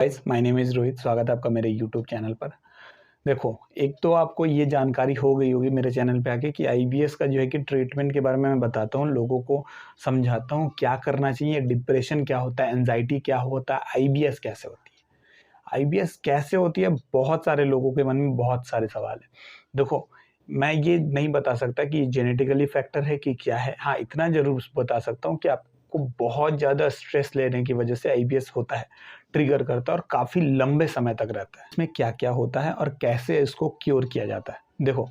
Guys, my name is Rohit. स्वागत है आपका मेरे यूट्यूब चैनल पर। देखो, एक तो आपको ये जानकारी हो गई होगी मेरे चैनल पे आके कि आईबीएस का जो है कि ट्रीटमेंट के बारे में मैं बताता हूँ, लोगों को समझाता हूँ क्या करना चाहिए, डिप्रेशन क्या होता है, एंग्जायटी क्या होता है, आईबीएस कैसे होती है। आईबीएस कैसे होती है, बहुत सारे लोगों के मन में बहुत सारे सवाल हैं। देखो, मैं ये नहीं बता सकता कि जेनेटिकली फैक्टर है कि क्या है। हाँ, इतना ज़रूर बता सकता हूँ कि आपको बहुत ज़्यादा स्ट्रेस लेने की वजह से आईबीएस होता है, ट्रिगर करता है और काफ़ी लंबे समय तक रहता है। इसमें क्या-क्या होता है और कैसे इसको क्योर किया जाता है। देखो,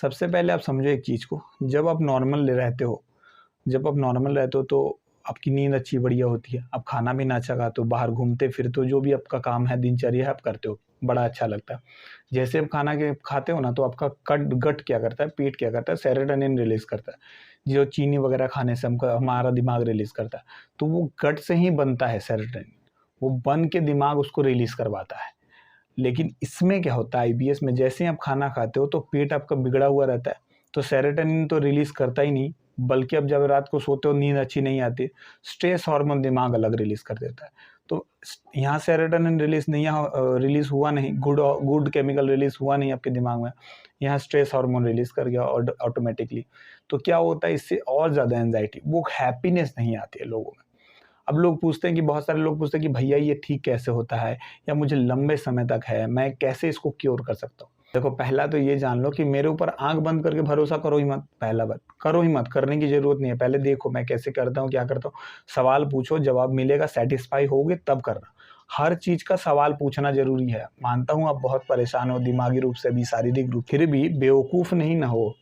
सबसे पहले आप समझो एक चीज़ को, जब आप नॉर्मल रहते हो तो आपकी नींद अच्छी बढ़िया होती है, आप खाना भी ना अच्छा खाते हो, बाहर घूमते-फिरते हो, जो भी आपका काम है, दिनचर्या है, आप करते हो, बड़ा अच्छा लगता है। जैसे आप खाना के खाते हो ना, तो आपका गट क्या करता है, पेट क्या करता है, सेरोटोनिन रिलीज़ करता है, जो चीनी वगैरह खाने से हमारा दिमाग रिलीज़ करता है। तो वो गट से ही बनता है सेरोटोनिन, वो बन के दिमाग उसको रिलीज़ करवाता है। लेकिन इसमें क्या होता है आईबीएस में, जैसे ही आप खाना खाते हो तो पेट आपका बिगड़ा हुआ रहता है, तो सेरोटोनिन तो रिलीज़ करता ही नहीं, बल्कि अब जब रात को सोते हो नींद अच्छी नहीं आती, स्ट्रेस हार्मोन दिमाग अलग रिलीज़ कर देता है। तो यहाँ सेरोटोनिन रिलीज़ हुआ नहीं, गुड केमिकल रिलीज़ हुआ नहीं आपके दिमाग में, यहाँ स्ट्रेस हार्मोन रिलीज़ कर गया ऑटोमेटिकली। तो क्या होता है, इससे और ज़्यादा एंग्जायटी, वो हैप्पीनेस नहीं आती है लोगों में। अब लोग पूछते हैं कि बहुत सारे लोग पूछते हैं कि भैया ये ठीक कैसे होता है, या मुझे लंबे समय तक है, मैं कैसे इसको क्योर कर सकता हूँ? देखो, पहला तो ये जान लो कि मेरे ऊपर आँख बंद करके भरोसा करो ही मत, पहला बात, करो ही मत, करने की ज़रूरत नहीं है। पहले देखो मैं कैसे करता हूँ, क्या करता हूँ, सवाल पूछो, जवाब मिलेगा, सैटिस्फाई होगे तब करना। हर चीज़ का सवाल पूछना ज़रूरी है। मानता हूँ आप बहुत परेशान हो दिमागी रूप से भी, शारीरिक रूप, फिर भी बेवकूफ़ नहीं ना हो।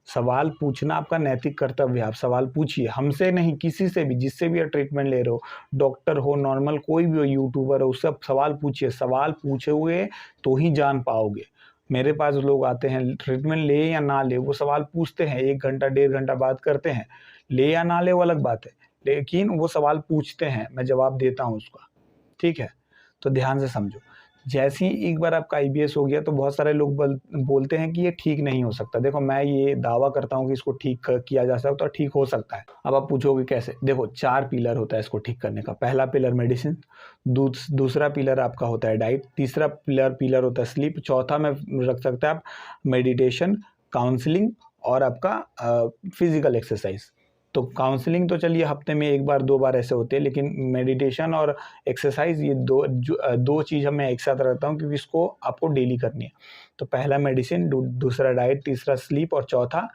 सवाल पूछना आपका नैतिक कर्तव्य है, आप सवाल पूछिए, हमसे नहीं, किसी से भी, जिससे भी आप ट्रीटमेंट ले रहे हो, डॉक्टर हो, नॉर्मल कोई भी हो, यूट्यूबर हो, उससे आप सवाल पूछिए। सवाल पूछोगे तो ही जान पाओगे। मेरे पास लोग आते हैं, ट्रीटमेंट ले या ना ले, वो सवाल पूछते हैं, 1 घंटा, डेढ़ घंटा बात करते हैं। ले या ना ले वो अलग बात है, लेकिन वो सवाल पूछते हैं, मैं जवाब देता हूँ उसका, ठीक है? तो ध्यान से समझो। जैसे ही एक बार आपका आईबीएस हो गया तो बहुत सारे लोग बोलते हैं कि ये ठीक नहीं हो सकता। देखो, मैं ये दावा करता हूँ कि इसको ठीक किया जा सकता है और ठीक हो सकता है। अब आप पूछोगे कैसे? देखो, 4 पिलर होता है इसको ठीक करने का। पहला पिलर मेडिसिन, दूसरा पिलर आपका होता है डाइट, तीसरा पिलर होता है स्लीप, चौथा में रख सकते हैं आप मेडिटेशन, काउंसलिंग और आपका फिजिकल एक्सरसाइज। तो काउंसलिंग तो चलिए हफ्ते में 1 बार 2 बार ऐसे होते हैं, लेकिन मेडिटेशन और एक्सरसाइज, ये दो चीज़ मैं एक साथ रखता हूँ, क्योंकि इसको आपको डेली करनी है। तो पहला मेडिसिन, दूसरा डाइट, तीसरा स्लीप और चौथा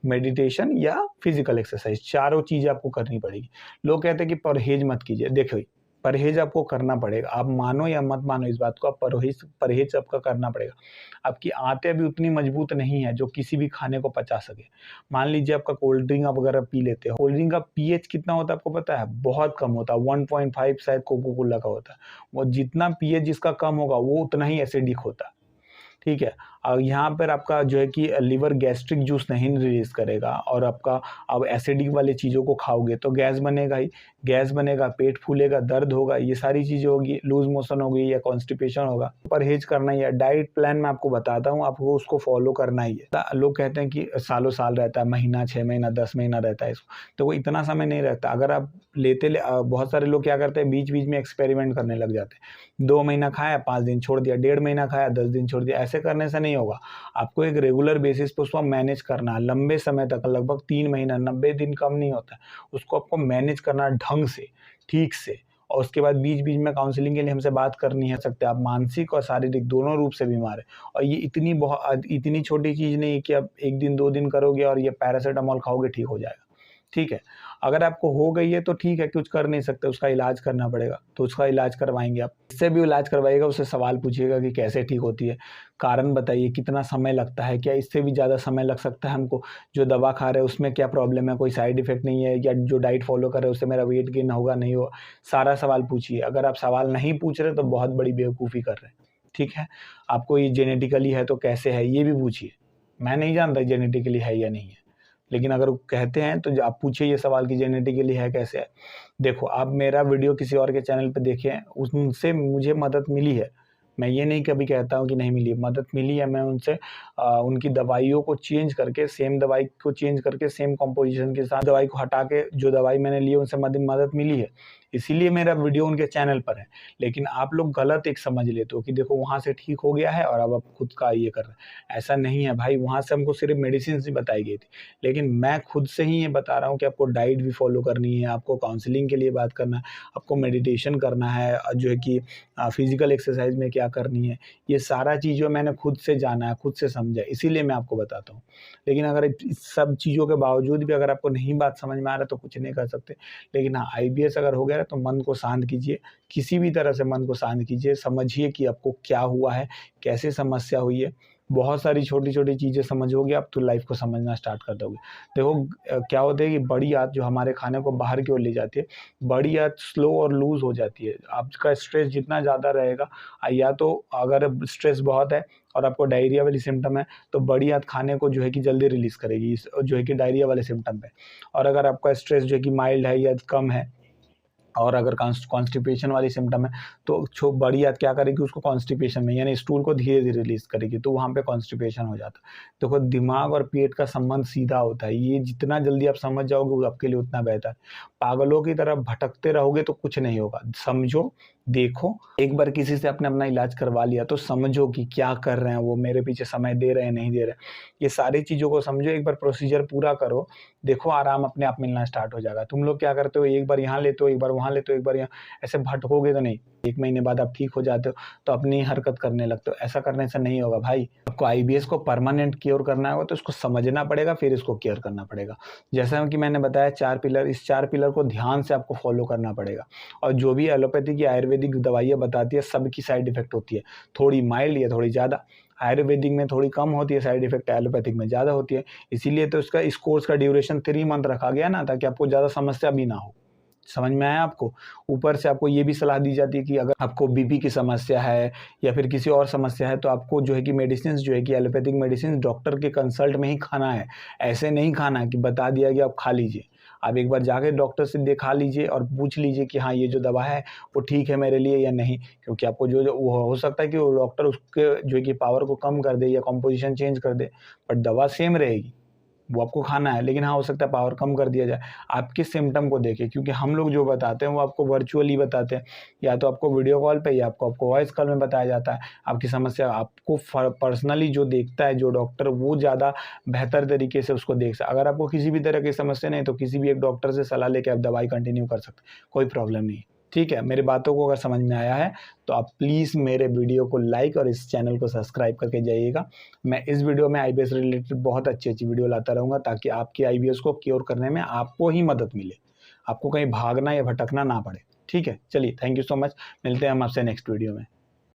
मेडिटेशन या फिजिकल एक्सरसाइज, चारों चीज़ें आपको करनी पड़ेगी। लोग कहते हैं कि परहेज मत कीजिए। देखो, परहेज आपको करना पड़ेगा, आप मानो या मत मानो इस बात को, आप परहेज परहेज आपका करना पड़ेगा। आपकी आंतें अभी उतनी मजबूत नहीं है जो किसी भी खाने को पचा सके। मान लीजिए आपका कोल्ड ड्रिंक आप वगैरह पी लेते हो, कोल्ड ड्रिंक का पीएच कितना होता है आपको पता है? बहुत कम होता है, 1.5 शायद कोका कोला का होता है। वो जितना पीएच जिसका कम होगा वो उतना ही एसिडिक होता है। ठीक है? यहाँ पर आपका जो है कि लिवर गैस्ट्रिक जूस नहीं रिलीज़ करेगा, और आपका अब एसिडिक वाली चीज़ों को खाओगे तो गैस बनेगा ही, गैस बनेगा, पेट फूलेगा, दर्द होगा, ये सारी चीज़ें होगी, लूज़ मोशन होगी या कॉन्स्टिपेशन होगा। परहेज़ करना ही है, डाइट प्लान मैं आपको बताता हूँ, आपको उसको फ़ॉलो करना ही है। लोग कहते हैं कि सालों-साल रहता है, महीना, 6 महीना, 10 महीना रहता है इसको, तो वो इतना समय नहीं रहता। अगर आप बहुत सारे लोग क्या करते हैं, बीच-बीच में एक्सपेरिमेंट करने लग जाते हैं। 2 महीना खाया, 5 दिन छोड़ दिया, डेढ़ महीना खाया, 10 दिन छोड़ दिया, ऐसे करने से नहीं होगा। आपको एक रेगुलर बेसिस पे उसको मैनेज करना है, लंबे समय तक, लगभग 3 महीना, 90 दिन कम नहीं होता है। उसको आपको मैनेज करना है ढंग से, ठीक से, और उसके बाद बीच-बीच में काउंसलिंग के लिए हमसे बात करनी है सकते हैं। आप मानसिक और शारीरिक दोनों रूप से बीमार हैं, और ये इतनी छोटी चीज़ नहीं है कि आप 1 दिन 2 दिन करोगे और ये पैरासिटामॉल खाओगे ठीक हो जाएगा। ठीक है? अगर आपको हो गई है तो ठीक है, कुछ कर नहीं सकते, उसका इलाज करना पड़ेगा, तो उसका इलाज करवाएँगे आप। जिससे भी इलाज करवाइएगा उससे सवाल पूछिएगा कि कैसे ठीक होती है, कारण बताइए, कितना समय लगता है, क्या इससे भी ज़्यादा समय लग सकता है हमको, जो दवा खा रहे हैं उसमें क्या प्रॉब्लम है, कोई साइड इफ़ेक्ट नहीं है, या जो डाइट फ़ॉलो कर रहे हैं उससे मेरा वेट गेन होगा, नहीं होगा, सारा सवाल पूछिए। अगर आप सवाल नहीं पूछ रहे तो बहुत बड़ी बेवकूफ़ी कर रहे हैं, ठीक है? आपको ये जेनेटिकली है तो कैसे है, ये भी पूछिए। मैं नहीं जानता जेनेटिकली है या नहीं है, लेकिन अगर वो कहते हैं तो आप पूछिए ये सवाल कि जेनेटिकली है कैसे है। देखो, आप मेरा वीडियो किसी और के चैनल पे देखे हैं, उनसे मुझे मदद मिली है। मैं ये नहीं कभी कहता हूँ कि नहीं मिली, मदद मिली है। मैं उनसे उनकी दवाइयों को चेंज करके, सेम दवाई को चेंज करके, सेम कॉम्पोज़िशन के साथ दवाई को हटा के जो दवाई मैंने ली है उनसे मदद मिली है। इसीलिए मेरा वीडियो उनके चैनल पर है। लेकिन आप लोग गलत एक समझ लेते हो कि देखो वहाँ से ठीक हो गया है और अब आप खुद का ये कर रहे हैं। ऐसा नहीं है भाई, वहाँ से हमको सिर्फ मेडिसिन ही बताई गई थी, लेकिन मैं खुद से ही ये बता रहा हूँ कि आपको डाइट भी फॉलो करनी है, आपको काउंसलिंग के लिए बात करना है, आपको मेडिटेशन करना है, जो है कि फिजिकल एक्सरसाइज में क्या करनी है, ये सारा चीज़ों मैंने खुद से जाना है, खुद से समझा, इसीलिए मैं आपको बताता हूँ। लेकिन अगर इस सब चीज़ों के बावजूद भी अगर आपको नहीं बात समझ में आ रहा है तो कुछ नहीं कर सकते। लेकिन हाँ, आईबीएस अगर हो गया है तो मन को शांत कीजिए, किसी भी तरह से मन को शांत कीजिए, समझिए कि आपको क्या हुआ है, कैसे समस्या हुई है। बहुत सारी छोटी-छोटी चीज़ें समझोगे आप तो लाइफ़ को समझना स्टार्ट कर दोगे। देखो क्या होता है कि बड़ी आंत जो हमारे खाने को बाहर की ओर ले जाती है, बड़ी आंत स्लो और लूज़ हो जाती है। आपका स्ट्रेस जितना ज़्यादा रहेगा, या तो अगर स्ट्रेस बहुत है और आपको डायरिया वाली सिम्पटम है, तो बड़ी आंत खाने को जो है कि जल्दी रिलीज़ करेगी, इस जो है कि डायरिया वाले सिम्पटम पे। और अगर आपका स्ट्रेस जो है कि माइल्ड है या कम है और अगर कॉन्स्टिपेशन वाली सिम्पटम है, तो छो बड़ी आंत क्या करेगी, उसको कॉन्स्टिपेशन में यानी स्टूल को धीरे-धीरे रिलीज़ करेगी, तो वहाँ पे कॉन्स्टिपेशन हो जाता है। देखो दिमाग और पेट का संबंध सीधा होता है, ये जितना जल्दी आप समझ जाओगे वो आपके लिए उतना बेहतर है। पागलों की तरह भटकते रहोगे तो कुछ नहीं होगा। समझो, देखो, एक बार किसी से आपने अपना इलाज करवा लिया तो समझो कि क्या कर रहे हैं वो, मेरे पीछे समय दे रहे हैं, नहीं दे रहे हैं। ये सारी चीज़ों को समझो, एक बार प्रोसीजर पूरा करो, देखो आराम अपने आप मिलना स्टार्ट हो जाएगा। तुम लोग क्या करते हो, एक बार यहाँ लेते हो, एक बार वहाँ लेते हो, एक बार यहाँ, ऐसे भटकोगे तो नहीं। 1 महीने बाद आप ठीक हो जाते हो, तो अपनी हरकत करने लगते हो। ऐसा करने से नहीं होगा भाई। आपको आईबीएस को परमानेंट क्योर करना होगा तो इसको समझना पड़ेगा, फिर इसको केयर करना पड़ेगा। जैसा कि मैंने बताया 4 पिलर, इस 4 पिलर को ध्यान से आपको फॉलो करना पड़ेगा। और जो भी एलोपैथी की आयुर्वेदिक दवाइयाँ बताती है, सबकी साइड इफ़ेक्ट होती है। थोड़ी माइल्ड या थोड़ी ज़्यादा। आयुर्वेदिक में थोड़ी कम होती है साइड इफ़ेक्ट, एलोपैथिक में ज़्यादा होती है। इसीलिए तो इसका इस कोर्स का ड्यूरेशन 3 मंथ रखा गया ना, ताकि आपको ज़्यादा समस्या भी ना हो। समझ में आया आपको? ऊपर से आपको ये भी सलाह दी जाती है कि अगर आपको बीपी की समस्या है या फिर किसी और समस्या है, तो आपको जो है कि मेडिसिन्स जो है कि एलोपैथिक मेडिसिन डॉक्टर के कंसल्ट में ही खाना है। ऐसे नहीं खाना कि बता दिया कि आप खा लीजिए। आप एक बार जाके डॉक्टर से दिखा लीजिए और पूछ लीजिए कि हाँ, ये जो दवा है वो ठीक है मेरे लिए या नहीं। क्योंकि आपको जो वो हो सकता है कि वो डॉक्टर उसके जो है कि पावर को कम कर दे या कॉम्पोज़िशन चेंज कर दे, बट दवा सेम रहेगी। वो आपको खाना है, लेकिन हाँ, हो सकता है पावर कम कर दिया जाए। आपके सिम्पटम को देखें, क्योंकि हम लोग जो बताते हैं वो आपको वर्चुअली बताते हैं, या तो आपको वीडियो कॉल पे या आपको वॉइस कॉल में बताया जाता है। आपकी समस्या आपको पर्सनली जो देखता है जो डॉक्टर, वो ज़्यादा बेहतर तरीके से उसको देख सकता है। अगर आपको किसी भी तरह की समस्या नहीं तो किसी भी एक डॉक्टर से सलाह लेके आप दवाई कंटिन्यू कर सकते हैं, कोई प्रॉब्लम नहीं है। ठीक है, मेरी बातों को अगर समझ में आया है तो आप प्लीज़ मेरे वीडियो को लाइक और इस चैनल को सब्सक्राइब करके जाइएगा। मैं इस वीडियो में आईबीएस रिलेटेड बहुत अच्छी-अच्छी वीडियो लाता रहूँगा, ताकि आपकी आईबीएस को क्योर करने में आपको ही मदद मिले। आपको कहीं भागना या भटकना ना पड़े। ठीक है? चलिए, थैंक यू सो मच। मिलते हैं हम आपसे नेक्स्ट वीडियो में।